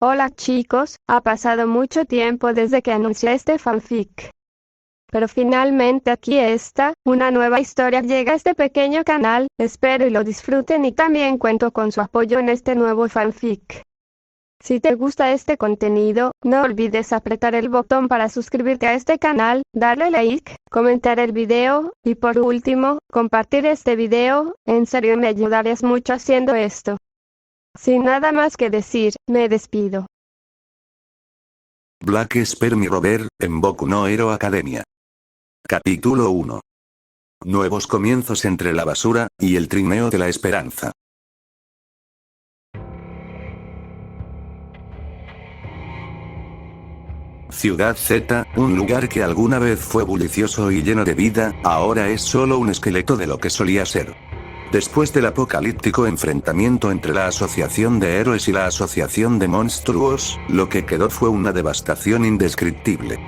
Hola chicos, ha pasado mucho tiempo desde que anuncié este fanfic. Pero finalmente aquí está, una nueva historia llega a este pequeño canal, espero y lo disfruten y también cuento con su apoyo en este nuevo fanfic. Si te gusta este contenido, no olvides apretar el botón para suscribirte a este canal, darle like, comentar el video, y por último, compartir este video, en serio me ayudarías mucho haciendo esto. Sin nada más que decir, me despido. Black Sperm y Robert, en Boku no Hero Academia. Capítulo 1. Nuevos comienzos entre la basura y el trineo de la esperanza. Ciudad Z, un lugar que alguna vez fue bullicioso y lleno de vida, ahora es solo un esqueleto de lo que solía ser. Después del apocalíptico enfrentamiento entre la Asociación de Héroes y la Asociación de Monstruos, lo que quedó fue una devastación indescriptible.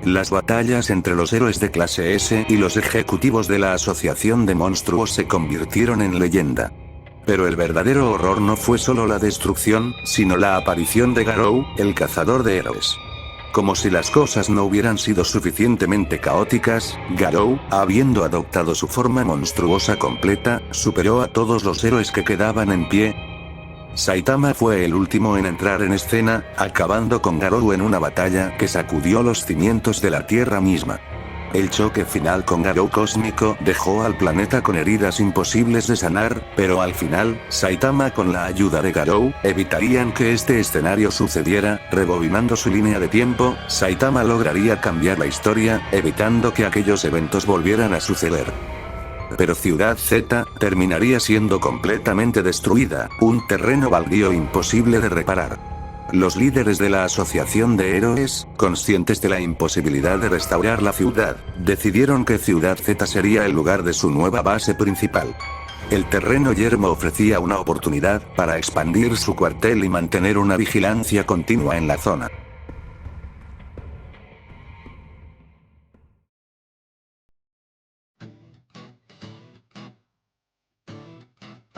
Las batallas entre los héroes de clase S y los ejecutivos de la Asociación de Monstruos se convirtieron en leyenda. Pero el verdadero horror no fue solo la destrucción, sino la aparición de Garou, el cazador de héroes. Como si las cosas no hubieran sido suficientemente caóticas, Garou, habiendo adoptado su forma monstruosa completa, superó a todos los héroes que quedaban en pie. Saitama fue el último en entrar en escena, acabando con Garou en una batalla que sacudió los cimientos de la Tierra misma. El choque final con Garou cósmico dejó al planeta con heridas imposibles de sanar, pero al final, Saitama con la ayuda de Garou, evitarían que este escenario sucediera. Rebobinando su línea de tiempo, Saitama lograría cambiar la historia, evitando que aquellos eventos volvieran a suceder. Pero Ciudad Z terminaría siendo completamente destruida, un terreno baldío imposible de reparar. Los líderes de la Asociación de Héroes, conscientes de la imposibilidad de restaurar la ciudad, decidieron que Ciudad Z sería el lugar de su nueva base principal. El terreno yermo ofrecía una oportunidad para expandir su cuartel y mantener una vigilancia continua en la zona.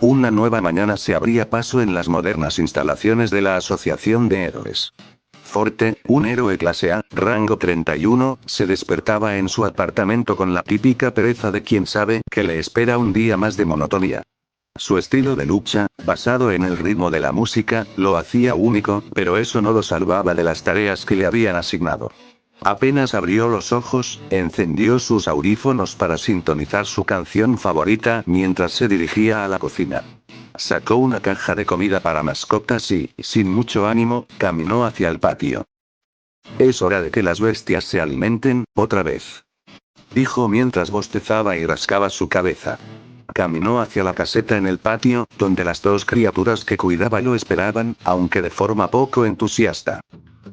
Una nueva mañana se abría paso en las modernas instalaciones de la Asociación de Héroes. Forte, un héroe clase A, rango 31, se despertaba en su apartamento con la típica pereza de quien sabe que le espera un día más de monotonía. Su estilo de lucha, basado en el ritmo de la música, lo hacía único, pero eso no lo salvaba de las tareas que le habían asignado. Apenas abrió los ojos, encendió sus audífonos para sintonizar su canción favorita mientras se dirigía a la cocina. Sacó una caja de comida para mascotas y, sin mucho ánimo, caminó hacia el patio. Es hora de que las bestias se alimenten, otra vez. Dijo mientras bostezaba y rascaba su cabeza. Caminó hacia la caseta en el patio, donde las dos criaturas que cuidaba lo esperaban, aunque de forma poco entusiasta.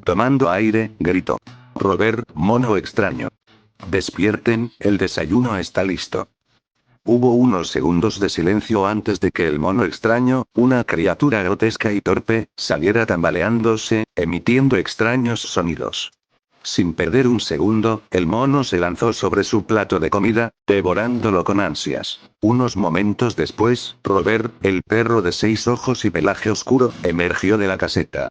Tomando aire, gritó. Robert, mono extraño. Despierten, el desayuno está listo. Hubo unos segundos de silencio antes de que el mono extraño, una criatura grotesca y torpe, saliera tambaleándose, emitiendo extraños sonidos. Sin perder un segundo, el mono se lanzó sobre su plato de comida, devorándolo con ansias. Unos momentos después, Robert, el perro de 6 ojos y pelaje oscuro, emergió de la caseta.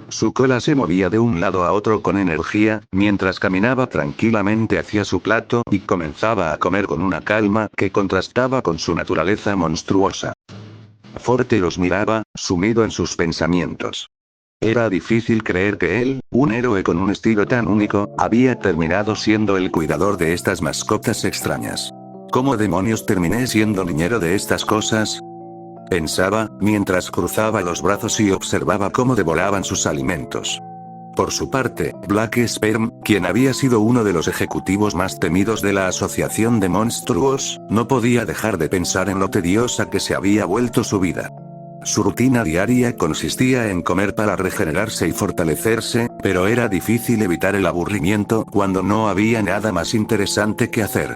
Su cola se movía de un lado a otro con energía, mientras caminaba tranquilamente hacia su plato y comenzaba a comer con una calma que contrastaba con su naturaleza monstruosa. Forte los miraba, sumido en sus pensamientos. Era difícil creer que él, un héroe con un estilo tan único, había terminado siendo el cuidador de estas mascotas extrañas. ¿Cómo demonios terminé siendo niñero de estas cosas? Pensaba, mientras cruzaba los brazos y observaba cómo devoraban sus alimentos. Por su parte, Black Sperm, quien había sido uno de los ejecutivos más temidos de la Asociación de Monstruos, no podía dejar de pensar en lo tediosa que se había vuelto su vida. Su rutina diaria consistía en comer para regenerarse y fortalecerse, pero era difícil evitar el aburrimiento cuando no había nada más interesante que hacer.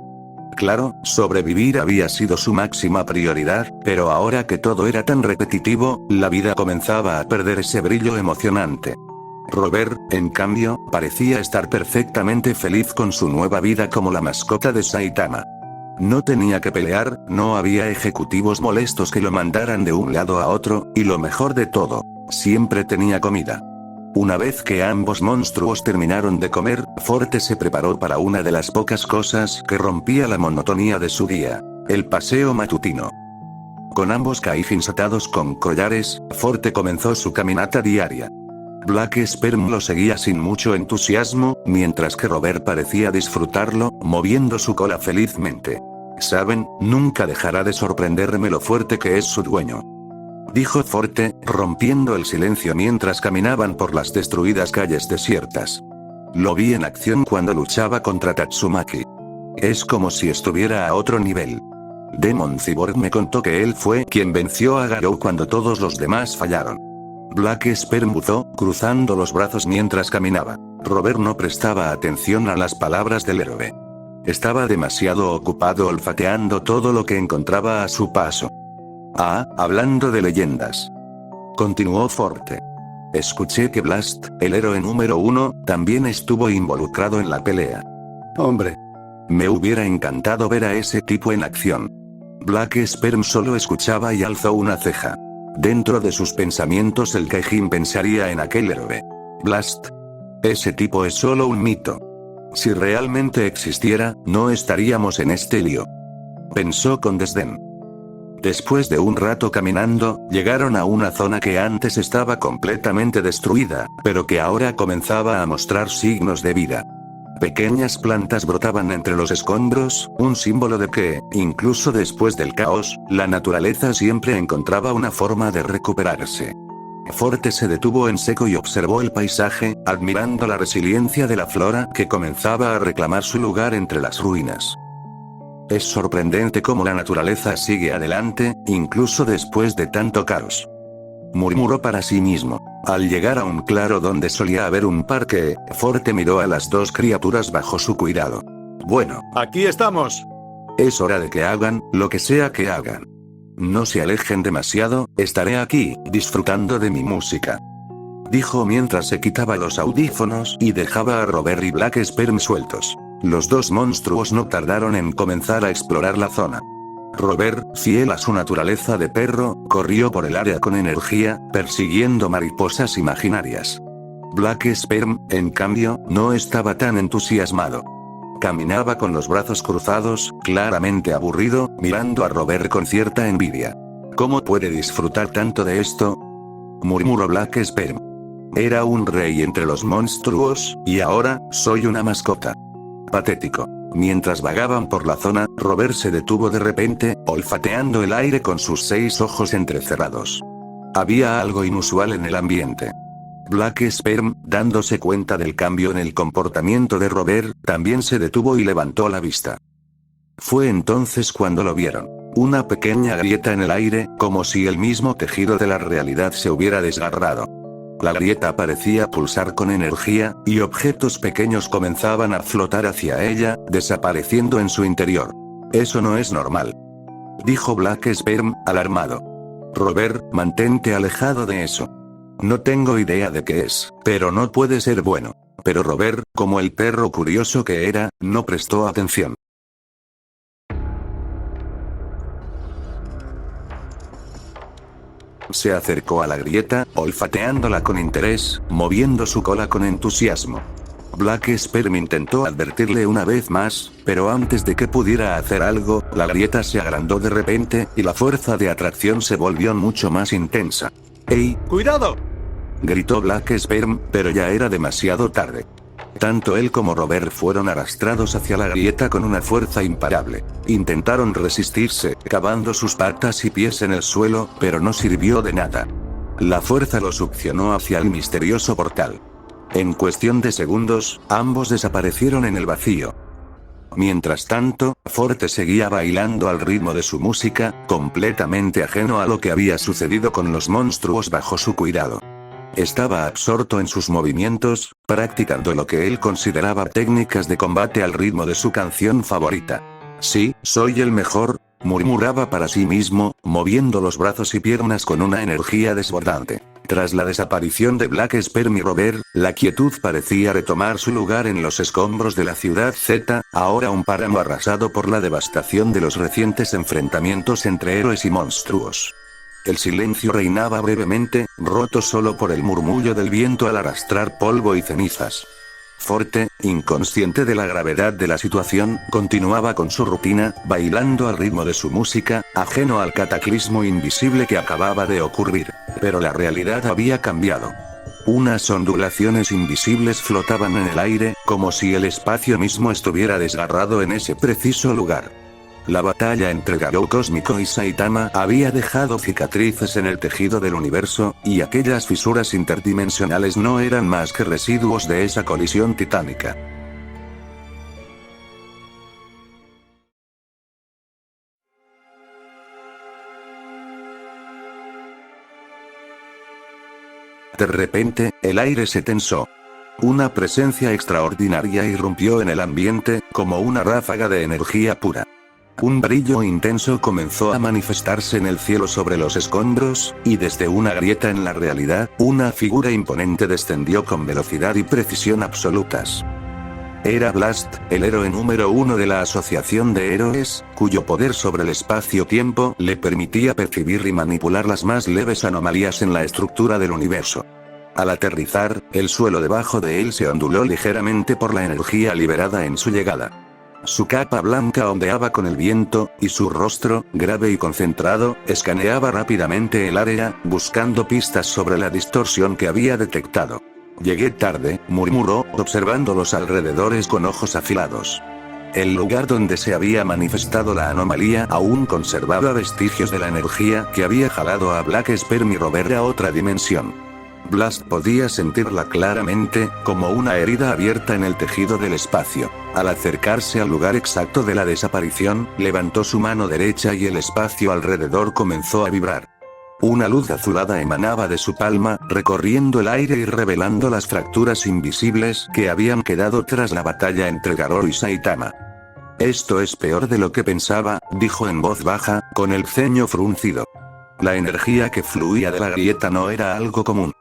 Claro, sobrevivir había sido su máxima prioridad, pero ahora que todo era tan repetitivo, la vida comenzaba a perder ese brillo emocionante. Robert, en cambio, parecía estar perfectamente feliz con su nueva vida como la mascota de Saitama. No tenía que pelear, no había ejecutivos molestos que lo mandaran de un lado a otro, y lo mejor de todo, siempre tenía comida. Una vez que ambos monstruos terminaron de comer, Forte se preparó para una de las pocas cosas que rompía la monotonía de su día: el paseo matutino. Con ambos Kaijins atados con collares, Forte comenzó su caminata diaria. Black Sperm lo seguía sin mucho entusiasmo, mientras que Robert parecía disfrutarlo, moviendo su cola felizmente. Saben, nunca dejará de sorprenderme lo fuerte que es su dueño, dijo Forte, rompiendo el silencio mientras caminaban por las destruidas calles desiertas. Lo vi en acción cuando luchaba contra Tatsumaki. Es como si estuviera a otro nivel. Demon Cyborg me contó que él fue quien venció a Garou cuando todos los demás fallaron. Black Sperm buzó, cruzando los brazos mientras caminaba. Robert no prestaba atención a las palabras del héroe. Estaba demasiado ocupado olfateando todo lo que encontraba a su paso. Ah, hablando de leyendas, continuó Forte. Escuché que Blast, el héroe número 1, también estuvo involucrado en la pelea. Hombre, me hubiera encantado ver a ese tipo en acción. Black Sperm solo escuchaba y alzó una ceja. Dentro de sus pensamientos el Kaijin pensaría en aquel héroe. Blast. Ese tipo es solo un mito. Si realmente existiera, no estaríamos en este lío, pensó con desdén. Después de un rato caminando, llegaron a una zona que antes estaba completamente destruida, pero que ahora comenzaba a mostrar signos de vida. Pequeñas plantas brotaban entre los escombros, un símbolo de que, incluso después del caos, la naturaleza siempre encontraba una forma de recuperarse. Forte se detuvo en seco y observó el paisaje, admirando la resiliencia de la flora que comenzaba a reclamar su lugar entre las ruinas. Es sorprendente cómo la naturaleza sigue adelante, incluso después de tanto caos, murmuró para sí mismo. Al llegar a un claro donde solía haber un parque, Forte miró a las dos criaturas bajo su cuidado. Bueno, aquí estamos. Es hora de que hagan lo que sea que hagan. No se alejen demasiado, estaré aquí, disfrutando de mi música, dijo mientras se quitaba los audífonos y dejaba a Robert y Black Sperm sueltos. Los dos monstruos no tardaron en comenzar a explorar la zona. Robert, fiel a su naturaleza de perro, corrió por el área con energía, persiguiendo mariposas imaginarias. Black Sperm, en cambio, no estaba tan entusiasmado. Caminaba con los brazos cruzados, claramente aburrido, mirando a Robert con cierta envidia. ¿Cómo puede disfrutar tanto de esto?, murmuró Black Sperm. Era un rey entre los monstruos, y ahora, soy una mascota. Patético. Mientras vagaban por la zona, Robert se detuvo de repente, olfateando el aire con sus 6 ojos entrecerrados. Había algo inusual en el ambiente. Black Sperm, dándose cuenta del cambio en el comportamiento de Robert, también se detuvo y levantó la vista. Fue entonces cuando lo vieron. Una pequeña grieta en el aire, como si el mismo tejido de la realidad se hubiera desgarrado. La grieta parecía pulsar con energía, y objetos pequeños comenzaban a flotar hacia ella, desapareciendo en su interior. Eso no es normal, dijo Black Sperm, alarmado. Robert, mantente alejado de eso. No tengo idea de qué es, pero no puede ser bueno. Pero Robert, como el perro curioso que era, no prestó atención. Se acercó a la grieta, olfateándola con interés, moviendo su cola con entusiasmo. Black Sperm intentó advertirle una vez más, pero antes de que pudiera hacer algo, la grieta se agrandó de repente, y la fuerza de atracción se volvió mucho más intensa. ¡Ey! ¡Cuidado!, gritó Black Sperm, pero ya era demasiado tarde. Tanto él como Robert fueron arrastrados hacia la grieta con una fuerza imparable. Intentaron resistirse, cavando sus patas y pies en el suelo, pero no sirvió de nada. La fuerza los succionó hacia el misterioso portal. En cuestión de segundos, ambos desaparecieron en el vacío. Mientras tanto, Forte seguía bailando al ritmo de su música, completamente ajeno a lo que había sucedido con los monstruos bajo su cuidado. Estaba absorto en sus movimientos, practicando lo que él consideraba técnicas de combate al ritmo de su canción favorita. Sí, soy el mejor, murmuraba para sí mismo, moviendo los brazos y piernas con una energía desbordante. Tras la desaparición de Black Sperm y Robert, la quietud parecía retomar su lugar en los escombros de la ciudad Z, ahora un páramo arrasado por la devastación de los recientes enfrentamientos entre héroes y monstruos. El silencio reinaba brevemente, roto solo por el murmullo del viento al arrastrar polvo y cenizas. Forte, inconsciente de la gravedad de la situación, continuaba con su rutina, bailando al ritmo de su música, ajeno al cataclismo invisible que acababa de ocurrir. Pero la realidad había cambiado. Unas ondulaciones invisibles flotaban en el aire, como si el espacio mismo estuviera desgarrado en ese preciso lugar. La batalla entre Garou Cósmico y Saitama había dejado cicatrices en el tejido del universo, y aquellas fisuras interdimensionales no eran más que residuos de esa colisión titánica. De repente, el aire se tensó. Una presencia extraordinaria irrumpió en el ambiente, como una ráfaga de energía pura. Un brillo intenso comenzó a manifestarse en el cielo sobre los escombros, y desde una grieta en la realidad, una figura imponente descendió con velocidad y precisión absolutas. Era Blast, el héroe número 1 de la Asociación de Héroes, cuyo poder sobre el espacio-tiempo le permitía percibir y manipular las más leves anomalías en la estructura del universo. Al aterrizar, el suelo debajo de él se onduló ligeramente por la energía liberada en su llegada. Su capa blanca ondeaba con el viento, y su rostro, grave y concentrado, escaneaba rápidamente el área, buscando pistas sobre la distorsión que había detectado. «Llegué tarde», murmuró, observando los alrededores con ojos afilados. El lugar donde se había manifestado la anomalía aún conservaba vestigios de la energía que había jalado a Black Sperm y Robert a otra dimensión. Blast podía sentirla claramente, como una herida abierta en el tejido del espacio. Al acercarse al lugar exacto de la desaparición, levantó su mano derecha y el espacio alrededor comenzó a vibrar. Una luz azulada emanaba de su palma, recorriendo el aire y revelando las fracturas invisibles que habían quedado tras la batalla entre Garou y Saitama. «Esto es peor de lo que pensaba», dijo en voz baja, con el ceño fruncido. La energía que fluía de la grieta no era algo común.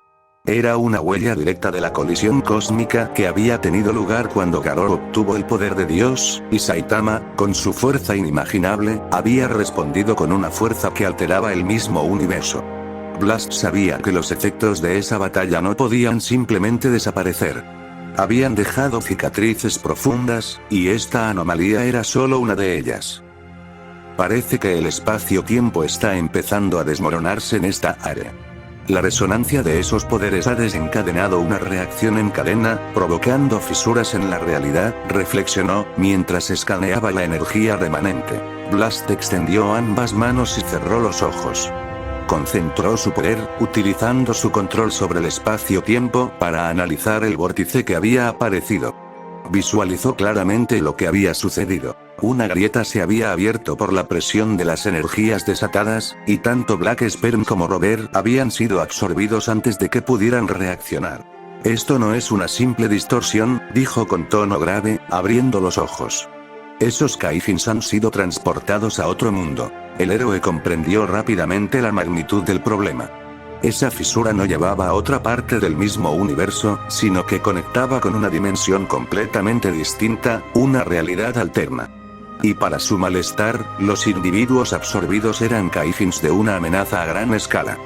Era una huella directa de la colisión cósmica que había tenido lugar cuando Garou obtuvo el poder de Dios, y Saitama, con su fuerza inimaginable, había respondido con una fuerza que alteraba el mismo universo. Blast sabía que los efectos de esa batalla no podían simplemente desaparecer. Habían dejado cicatrices profundas, y esta anomalía era solo una de ellas. Parece que el espacio-tiempo está empezando a desmoronarse en esta área. La resonancia de esos poderes ha desencadenado una reacción en cadena, provocando fisuras en la realidad, reflexionó, mientras escaneaba la energía remanente. Blast extendió ambas manos y cerró los ojos. Concentró su poder, utilizando su control sobre el espacio-tiempo para analizar el vórtice que había aparecido. Visualizó claramente lo que había sucedido. Una grieta se había abierto por la presión de las energías desatadas, y tanto Black Sperm como Robert habían sido absorbidos antes de que pudieran reaccionar. «Esto no es una simple distorsión», dijo con tono grave, abriendo los ojos. «Esos Kaijins han sido transportados a otro mundo». El héroe comprendió rápidamente la magnitud del problema. Esa fisura no llevaba a otra parte del mismo universo, sino que conectaba con una dimensión completamente distinta, una realidad alterna. Y para su malestar, los individuos absorbidos eran Kaijins de una amenaza a gran escala.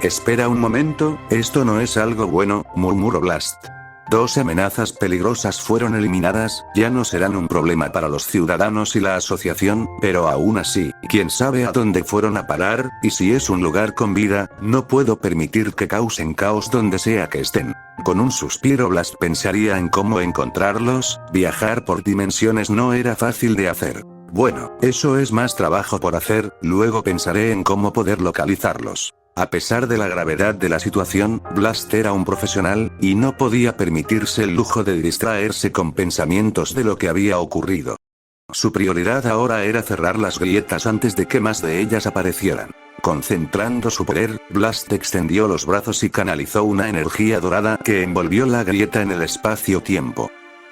Espera un momento, esto no es algo bueno», murmuró Blast. Dos amenazas peligrosas fueron eliminadas, ya no serán un problema para los ciudadanos y la asociación, pero aún así, quién sabe a dónde fueron a parar, y si es un lugar con vida, no puedo permitir que causen caos donde sea que estén. Con un suspiro Blast pensaría en cómo encontrarlos. Viajar por dimensiones no era fácil de hacer. Bueno, eso es más trabajo por hacer, luego pensaré en cómo poder localizarlos. A pesar de la gravedad de la situación, Blast era un profesional, y no podía permitirse el lujo de distraerse con pensamientos de lo que había ocurrido. Su prioridad ahora era cerrar las grietas antes de que más de ellas aparecieran. Concentrando su poder, Blast extendió los brazos y canalizó una energía dorada que envolvió la grieta en el espacio-tiempo.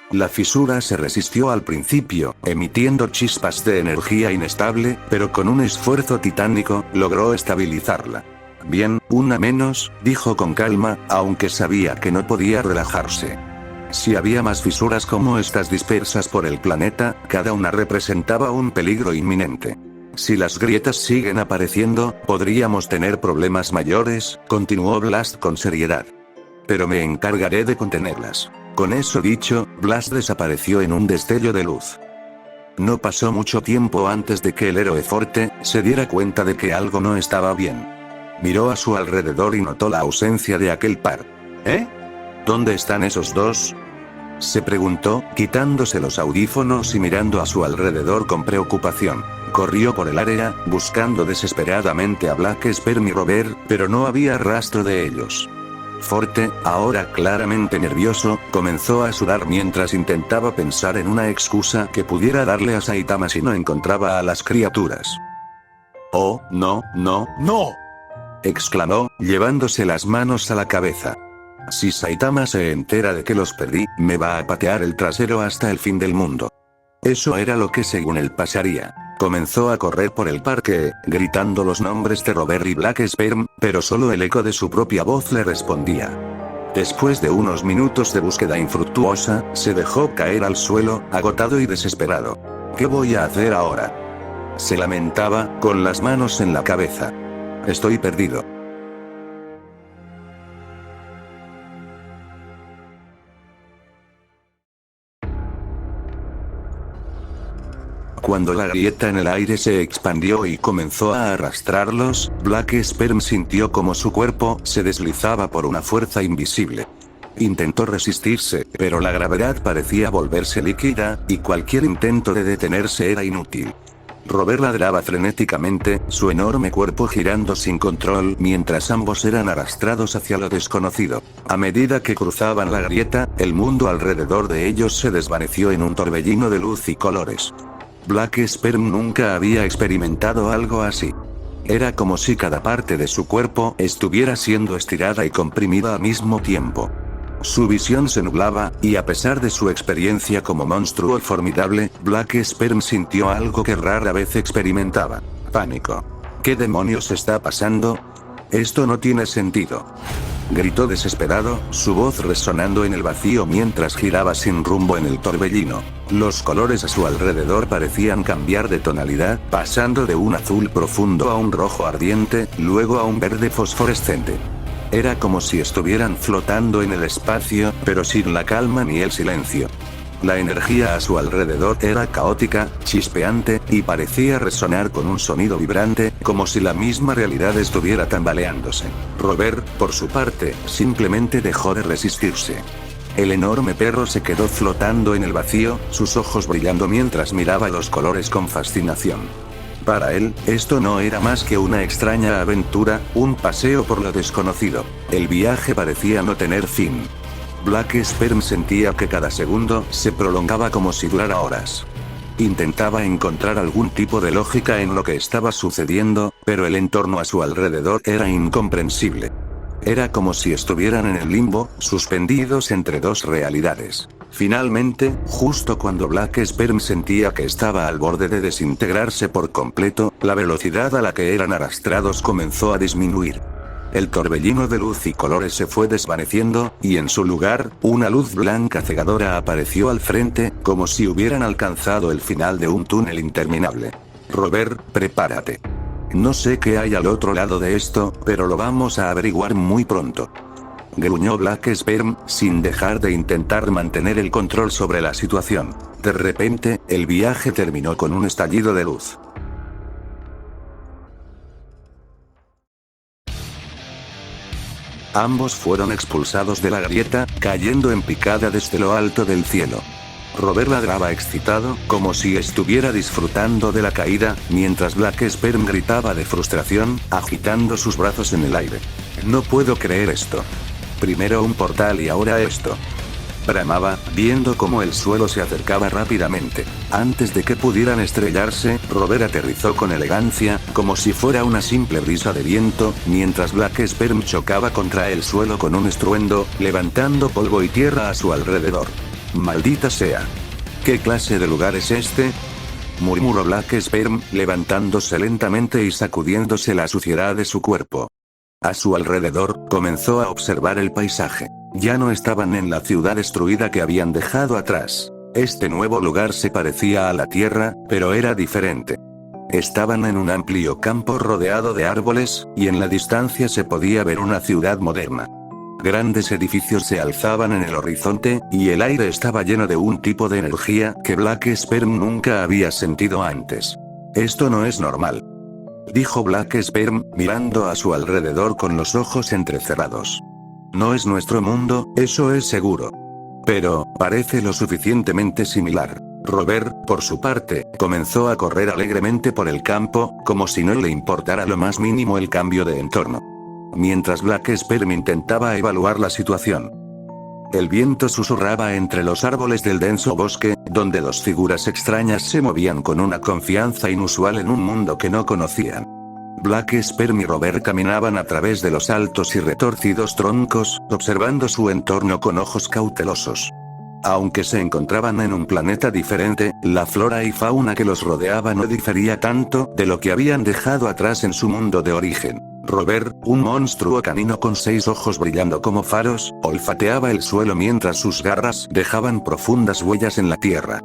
La fisura se resistió al principio, emitiendo chispas de energía inestable, pero con un esfuerzo titánico, logró estabilizarla. «Bien, una menos», dijo con calma, aunque sabía que no podía relajarse. Si había más fisuras como estas dispersas por el planeta, cada una representaba un peligro inminente. Si las grietas siguen apareciendo, podríamos tener problemas mayores, continuó Blast con seriedad. Pero me encargaré de contenerlas. Con eso dicho, Blast desapareció en un destello de luz. No pasó mucho tiempo antes de que el héroe Forte se diera cuenta de que algo no estaba bien. Miró a su alrededor y notó la ausencia de aquel par. ¿Eh? ¿Dónde están esos dos? Se preguntó, quitándose los audífonos y mirando a su alrededor con preocupación. Corrió por el área, buscando desesperadamente a Black Sperm y Robert, pero no había rastro de ellos. Forte, ahora claramente nervioso, comenzó a sudar mientras intentaba pensar en una excusa que pudiera darle a Saitama si no encontraba a las criaturas. «Oh, no, no, no», exclamó, llevándose las manos a la cabeza. Si Saitama se entera de que los perdí, me va a patear el trasero hasta el fin del mundo. Eso era lo que según él pasaría. Comenzó a correr por el parque, gritando los nombres de Robert y Black Sperm, pero solo el eco de su propia voz le respondía. Después de unos minutos de búsqueda infructuosa, se dejó caer al suelo, agotado y desesperado. ¿Qué voy a hacer ahora?, se lamentaba, con las manos en la cabeza. Estoy perdido. Cuando la grieta en el aire se expandió y comenzó a arrastrarlos, Black Sperm sintió como su cuerpo se deslizaba por una fuerza invisible. Intentó resistirse, pero la gravedad parecía volverse líquida, y cualquier intento de detenerse era inútil. Robert ladraba frenéticamente, su enorme cuerpo girando sin control mientras ambos eran arrastrados hacia lo desconocido. A medida que cruzaban la grieta, el mundo alrededor de ellos se desvaneció en un torbellino de luz y colores. Black Sperm nunca había experimentado algo así. Era como si cada parte de su cuerpo estuviera siendo estirada y comprimida al mismo tiempo. Su visión se nublaba, y a pesar de su experiencia como monstruo formidable, Black Sperm sintió algo que rara vez experimentaba: pánico. ¿Qué demonios está pasando? Esto no tiene sentido, gritó desesperado, su voz resonando en el vacío mientras giraba sin rumbo en el torbellino. Los colores a su alrededor parecían cambiar de tonalidad, pasando de un azul profundo a un rojo ardiente, luego a un verde fosforescente. Era como si estuvieran flotando en el espacio, pero sin la calma ni el silencio. La energía a su alrededor era caótica, chispeante, y parecía resonar con un sonido vibrante, como si la misma realidad estuviera tambaleándose. Robert, por su parte, simplemente dejó de resistirse. El enorme perro se quedó flotando en el vacío, sus ojos brillando mientras miraba los colores con fascinación. Para él, esto no era más que una extraña aventura, un paseo por lo desconocido. El viaje parecía no tener fin. Black Sperm sentía que cada segundo se prolongaba como si durara horas. Intentaba encontrar algún tipo de lógica en lo que estaba sucediendo, pero el entorno a su alrededor era incomprensible. Era como si estuvieran en el limbo, suspendidos entre dos realidades. Finalmente, justo cuando Black Sperm sentía que estaba al borde de desintegrarse por completo, la velocidad a la que eran arrastrados comenzó a disminuir. El torbellino de luz y colores se fue desvaneciendo, y en su lugar, una luz blanca cegadora apareció al frente, como si hubieran alcanzado el final de un túnel interminable. Robert, prepárate. No sé qué hay al otro lado de esto, pero lo vamos a averiguar muy pronto, gruñó Black Sperm, sin dejar de intentar mantener el control sobre la situación. De repente, el viaje terminó con un estallido de luz. Ambos fueron expulsados de la grieta, cayendo en picada desde lo alto del cielo. Robert ladraba excitado, como si estuviera disfrutando de la caída, mientras Black Sperm gritaba de frustración, agitando sus brazos en el aire. No puedo creer esto. Primero un portal y ahora esto, bramaba, viendo cómo el suelo se acercaba rápidamente. Antes de que pudieran estrellarse, Robert aterrizó con elegancia, como si fuera una simple brisa de viento, mientras Black Sperm chocaba contra el suelo con un estruendo, levantando polvo y tierra a su alrededor. ¡Maldita sea! ¿Qué clase de lugar es este?, murmuró Black Sperm, levantándose lentamente y sacudiéndose la suciedad de su cuerpo. A su alrededor, comenzó a observar el paisaje. Ya no estaban en la ciudad destruida que habían dejado atrás. Este nuevo lugar se parecía a la Tierra, pero era diferente. Estaban en un amplio campo rodeado de árboles, y en la distancia se podía ver una ciudad moderna. Grandes edificios se alzaban en el horizonte, y el aire estaba lleno de un tipo de energía que Black Sperm nunca había sentido antes. Esto no es normal, dijo Black Sperm, mirando a su alrededor con los ojos entrecerrados. No es nuestro mundo, eso es seguro. Pero, parece lo suficientemente similar. Robert, por su parte, comenzó a correr alegremente por el campo, como si no le importara lo más mínimo el cambio de entorno. Mientras Black Sperm intentaba evaluar la situación. El viento susurraba entre los árboles del denso bosque, donde dos figuras extrañas se movían con una confianza inusual en un mundo que no conocían. Black Sperm y Robert caminaban a través de los altos y retorcidos troncos, observando su entorno con ojos cautelosos. Aunque se encontraban en un planeta diferente, la flora y fauna que los rodeaba no difería tanto de lo que habían dejado atrás en su mundo de origen. Robert, un monstruo canino con 6 ojos brillando como faros, olfateaba el suelo mientras sus garras dejaban profundas huellas en la tierra.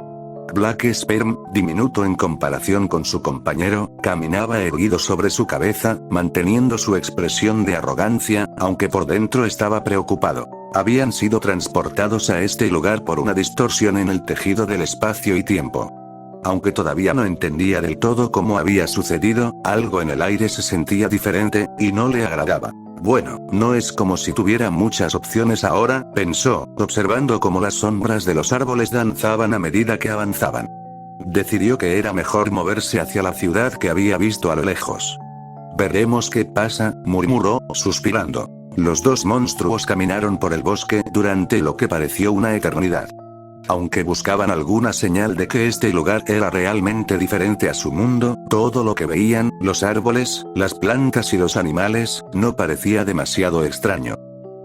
Black Sperm, diminuto en comparación con su compañero, caminaba erguido sobre su cabeza, manteniendo su expresión de arrogancia, aunque por dentro estaba preocupado. Habían sido transportados a este lugar por una distorsión en el tejido del espacio y tiempo. Aunque todavía no entendía del todo cómo había sucedido, algo en el aire se sentía diferente, y no le agradaba. Bueno, no es como si tuviera muchas opciones ahora, pensó, observando cómo las sombras de los árboles danzaban a medida que avanzaban. Decidió que era mejor moverse hacia la ciudad que había visto a lo lejos. Veremos qué pasa, murmuró, suspirando. Los dos monstruos caminaron por el bosque durante lo que pareció una eternidad. Aunque buscaban alguna señal de que este lugar era realmente diferente a su mundo, todo lo que veían, los árboles, las plantas y los animales, no parecía demasiado extraño.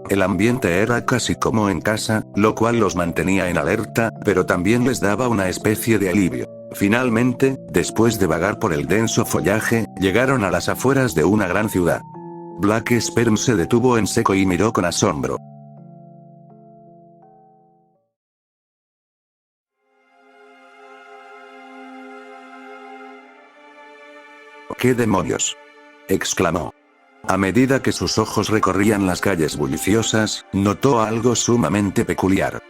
El ambiente era casi como en casa, lo cual los mantenía en alerta, pero también les daba una especie de alivio. Finalmente, después de vagar por el denso follaje, llegaron a las afueras de una gran ciudad. Black Sperm se detuvo en seco y miró con asombro. ¿Qué demonios?, exclamó. A medida que sus ojos recorrían las calles bulliciosas, notó algo sumamente peculiar.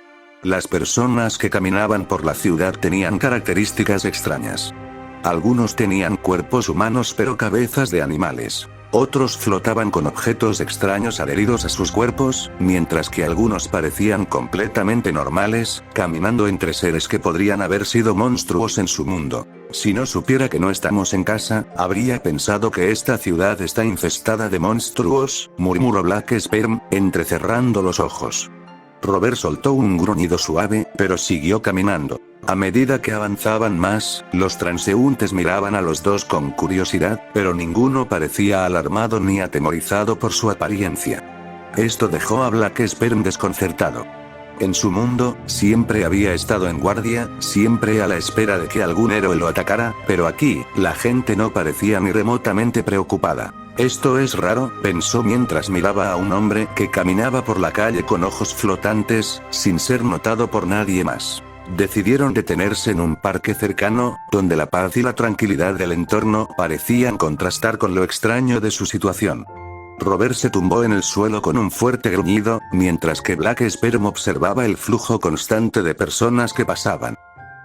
Las personas que caminaban por la ciudad tenían características extrañas. Algunos tenían cuerpos humanos pero cabezas de animales. Otros flotaban con objetos extraños adheridos a sus cuerpos, mientras que algunos parecían completamente normales, caminando entre seres que podrían haber sido monstruos en su mundo. Si no supiera que no estamos en casa, habría pensado que esta ciudad está infestada de monstruos, murmuró Black Sperm, entrecerrando los ojos. Robert soltó un gruñido suave, pero siguió caminando. A medida que avanzaban más, los transeúntes miraban a los dos con curiosidad, pero ninguno parecía alarmado ni atemorizado por su apariencia. Esto dejó a Black Sperm desconcertado. En su mundo, siempre había estado en guardia, siempre a la espera de que algún héroe lo atacara, pero aquí, la gente no parecía ni remotamente preocupada. Esto es raro, pensó mientras miraba a un hombre que caminaba por la calle con ojos flotantes, sin ser notado por nadie más. Decidieron detenerse en un parque cercano, donde la paz y la tranquilidad del entorno parecían contrastar con lo extraño de su situación. Robert se tumbó en el suelo con un fuerte gruñido, mientras que Black Sperm observaba el flujo constante de personas que pasaban.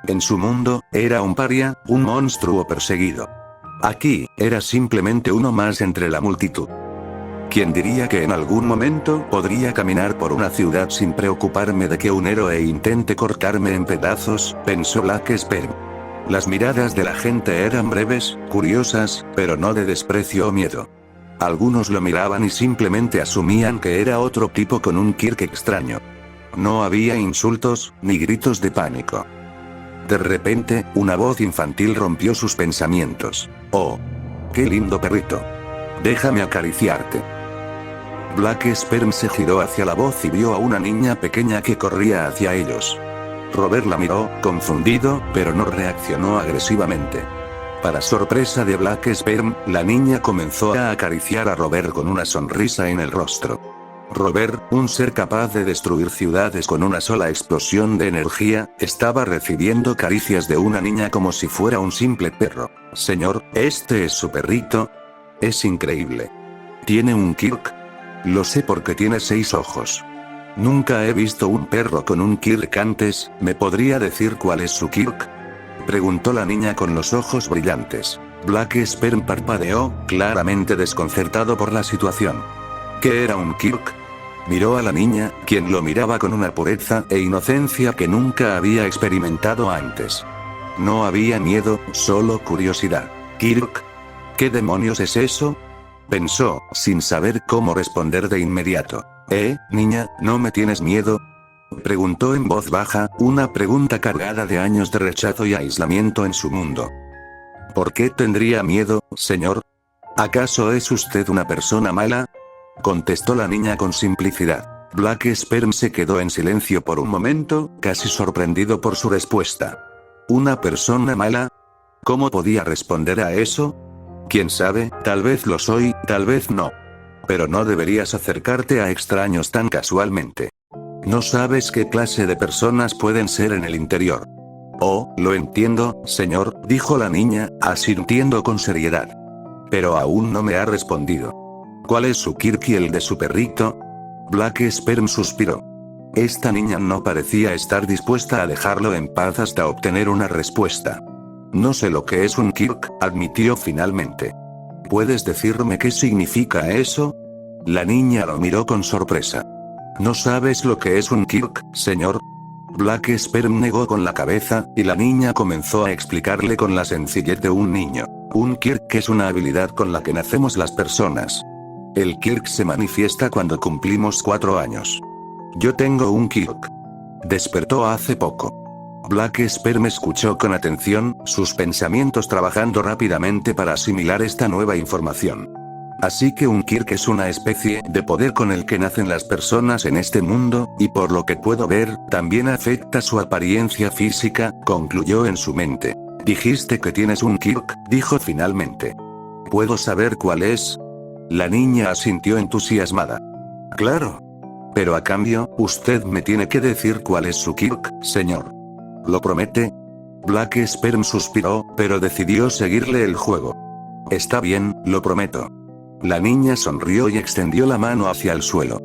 En su mundo, era un paria, un monstruo perseguido. Aquí, era simplemente uno más entre la multitud. ¿Quién diría que en algún momento podría caminar por una ciudad sin preocuparme de que un héroe intente cortarme en pedazos?, pensó Black Sperm. Las miradas de la gente eran breves, curiosas, pero no de desprecio o miedo. Algunos lo miraban y simplemente asumían que era otro tipo con un quirk extraño. No había insultos, ni gritos de pánico. De repente, una voz infantil rompió sus pensamientos. «Oh, qué lindo perrito. Déjame acariciarte». Black Sperm se giró hacia la voz y vio a una niña pequeña que corría hacia ellos. Robert la miró, confundido, pero no reaccionó agresivamente. Para sorpresa de Black Sperm, la niña comenzó a acariciar a Robert con una sonrisa en el rostro. Robert, un ser capaz de destruir ciudades con una sola explosión de energía, estaba recibiendo caricias de una niña como si fuera un simple perro. Señor, ¿este es su perrito? Es increíble. ¿Tiene un Kirk? Lo sé porque tiene 6 ojos. Nunca he visto un perro con un Kirk antes, ¿me podría decir cuál es su Kirk? Preguntó la niña con los ojos brillantes. Black Sperm parpadeó, claramente desconcertado por la situación. ¿Qué era un Kirk? Miró a la niña, quien lo miraba con una pureza e inocencia que nunca había experimentado antes. No había miedo, solo curiosidad. ¿Kirk? ¿Qué demonios es eso? Pensó, sin saber cómo responder de inmediato. Niña, ¿no me tienes miedo? Preguntó en voz baja, una pregunta cargada de años de rechazo y aislamiento en su mundo. ¿Por qué tendría miedo, señor? ¿Acaso es usted una persona mala? Contestó la niña con simplicidad. Black Sperm se quedó en silencio por un momento, casi sorprendido por su respuesta. ¿Una persona mala? ¿Cómo podía responder a eso? Quién sabe, tal vez lo soy, tal vez no. Pero no deberías acercarte a extraños tan casualmente. No sabes qué clase de personas pueden ser en el interior. Oh, lo entiendo, señor, dijo la niña, asintiendo con seriedad. Pero aún no me ha respondido. ¿Cuál es su Kirk y el de su perrito? Black Sperm suspiró. Esta niña no parecía estar dispuesta a dejarlo en paz hasta obtener una respuesta. No sé lo que es un Kirk, admitió finalmente. ¿Puedes decirme qué significa eso? La niña lo miró con sorpresa. ¿No sabes lo que es un Kirk, señor? Black Sperm negó con la cabeza, y la niña comenzó a explicarle con la sencillez de un niño. Un Kirk es una habilidad con la que nacemos las personas. El Kirk se manifiesta cuando cumplimos 4 años. Yo tengo un Kirk. Despertó hace poco. Black Sperm escuchó con atención, sus pensamientos trabajando rápidamente para asimilar esta nueva información. Así que un Kirk es una especie de poder con el que nacen las personas en este mundo, y por lo que puedo ver, también afecta su apariencia física, concluyó en su mente. Dijiste que tienes un Kirk, dijo finalmente. ¿Puedo saber cuál es? La niña asintió entusiasmada. Claro. Pero a cambio, usted me tiene que decir cuál es su Kirk, señor. ¿Lo promete? Black Sperm suspiró, pero decidió seguirle el juego. Está bien, lo prometo. La niña sonrió y extendió la mano hacia el suelo.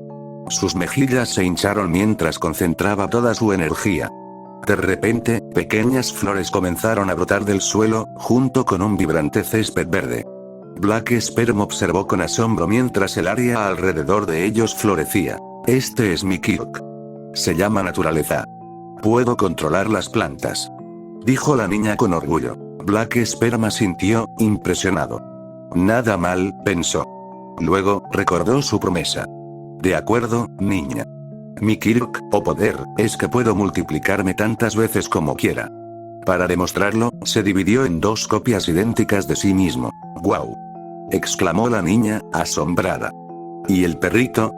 Sus mejillas se hincharon mientras concentraba toda su energía. De repente, pequeñas flores comenzaron a brotar del suelo, junto con un vibrante césped verde. Black Sperm observó con asombro mientras el área alrededor de ellos florecía. Este es mi Kirk. Se llama naturaleza. Puedo controlar las plantas. Dijo la niña con orgullo. Black Sperm asintió, impresionado. Nada mal, pensó. Luego, recordó su promesa. De acuerdo, niña. Mi Kirk, o poder, es que puedo multiplicarme tantas veces como quiera. Para demostrarlo, se dividió en 2 copias idénticas de sí mismo. ¡Guau! Exclamó la niña, asombrada. ¿Y el perrito?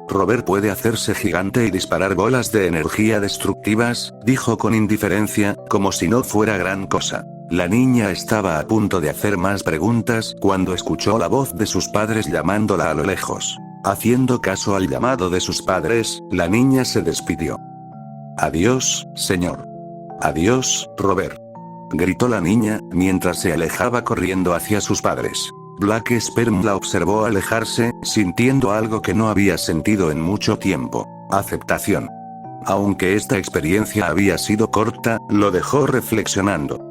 Robert puede hacerse gigante y disparar bolas de energía destructivas, dijo con indiferencia, como si no fuera gran cosa. La niña estaba a punto de hacer más preguntas cuando escuchó la voz de sus padres llamándola a lo lejos. Haciendo caso al llamado de sus padres, la niña se despidió. Adiós, señor. Adiós, Robert. Gritó la niña, mientras se alejaba corriendo hacia sus padres. Black Sperm la observó alejarse, sintiendo algo que no había sentido en mucho tiempo. Aceptación. Aunque esta experiencia había sido corta, lo dejó reflexionando.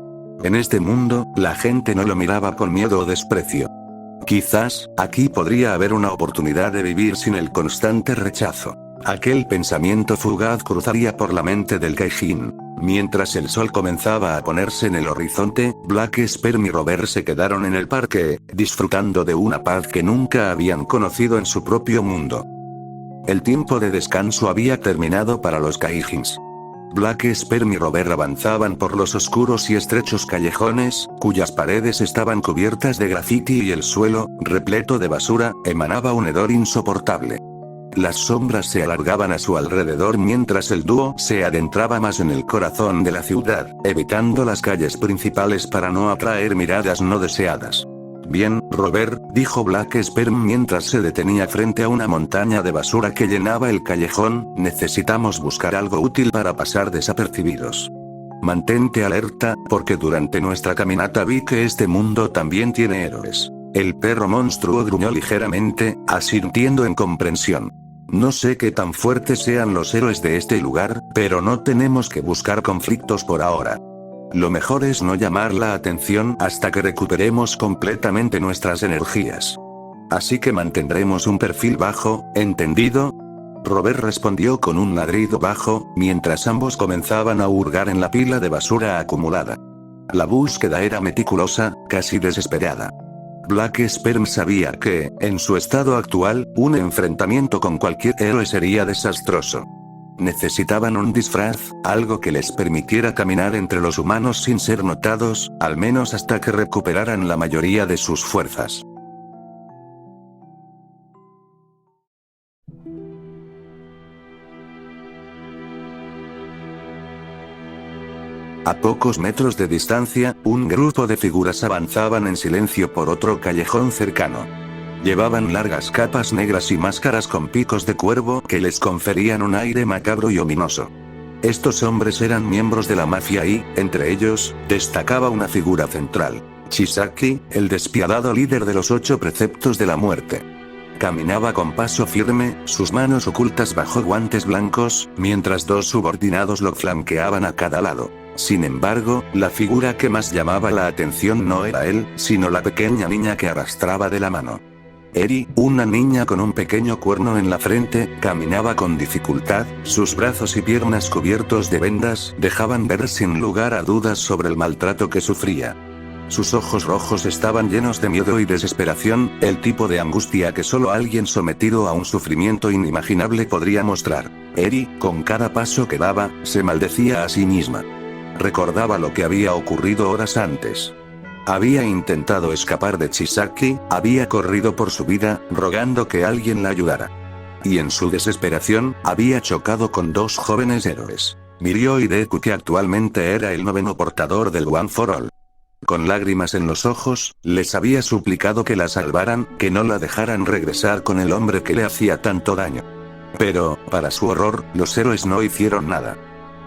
En este mundo, la gente no lo miraba con miedo o desprecio. Quizás, aquí podría haber una oportunidad de vivir sin el constante rechazo. Aquel pensamiento fugaz cruzaría por la mente del Gaijin. Mientras el sol comenzaba a ponerse en el horizonte, Black Sperm y Robert se quedaron en el parque, disfrutando de una paz que nunca habían conocido en su propio mundo. El tiempo de descanso había terminado para los Gaijins. Black Sperm y Robert avanzaban por los oscuros y estrechos callejones, cuyas paredes estaban cubiertas de grafiti y el suelo, repleto de basura, emanaba un hedor insoportable. Las sombras se alargaban a su alrededor mientras el dúo se adentraba más en el corazón de la ciudad, evitando las calles principales para no atraer miradas no deseadas. Bien, Robert, dijo Black Sperm mientras se detenía frente a una montaña de basura que llenaba el callejón, necesitamos buscar algo útil para pasar desapercibidos. Mantente alerta, porque durante nuestra caminata vi que este mundo también tiene héroes. El perro monstruo gruñó ligeramente, asintiendo en comprensión. No sé qué tan fuertes sean los héroes de este lugar, pero no tenemos que buscar conflictos por ahora. Lo mejor es no llamar la atención hasta que recuperemos completamente nuestras energías. Así que mantendremos un perfil bajo, ¿entendido? Robert respondió con un ladrido bajo, mientras ambos comenzaban a hurgar en la pila de basura acumulada. La búsqueda era meticulosa, casi desesperada. Black Sperm sabía que, en su estado actual, un enfrentamiento con cualquier héroe sería desastroso. Necesitaban un disfraz, algo que les permitiera caminar entre los humanos sin ser notados, al menos hasta que recuperaran la mayoría de sus fuerzas. A pocos metros de distancia, un grupo de figuras avanzaban en silencio por otro callejón cercano. Llevaban largas capas negras y máscaras con picos de cuervo que les conferían un aire macabro y ominoso. Estos hombres eran miembros de la mafia y, entre ellos, destacaba una figura central, Chisaki, el despiadado líder de los 8 preceptos de la muerte. Caminaba con paso firme, sus manos ocultas bajo guantes blancos, mientras 2 subordinados lo flanqueaban a cada lado. Sin embargo, la figura que más llamaba la atención no era él, sino la pequeña niña que arrastraba de la mano. Eri, una niña con un pequeño cuerno en la frente, caminaba con dificultad, sus brazos y piernas cubiertos de vendas dejaban ver sin lugar a dudas sobre el maltrato que sufría. Sus ojos rojos estaban llenos de miedo y desesperación, el tipo de angustia que solo alguien sometido a un sufrimiento inimaginable podría mostrar. Eri, con cada paso que daba, se maldecía a sí misma. Recordaba lo que había ocurrido horas antes. Había intentado escapar de Chisaki, había corrido por su vida, rogando que alguien la ayudara. Y en su desesperación, había chocado con 2 jóvenes héroes. Mirio y Deku, que actualmente era el 9º portador del One for All. Con lágrimas en los ojos, les había suplicado que la salvaran, que no la dejaran regresar con el hombre que le hacía tanto daño. Pero, para su horror, los héroes no hicieron nada.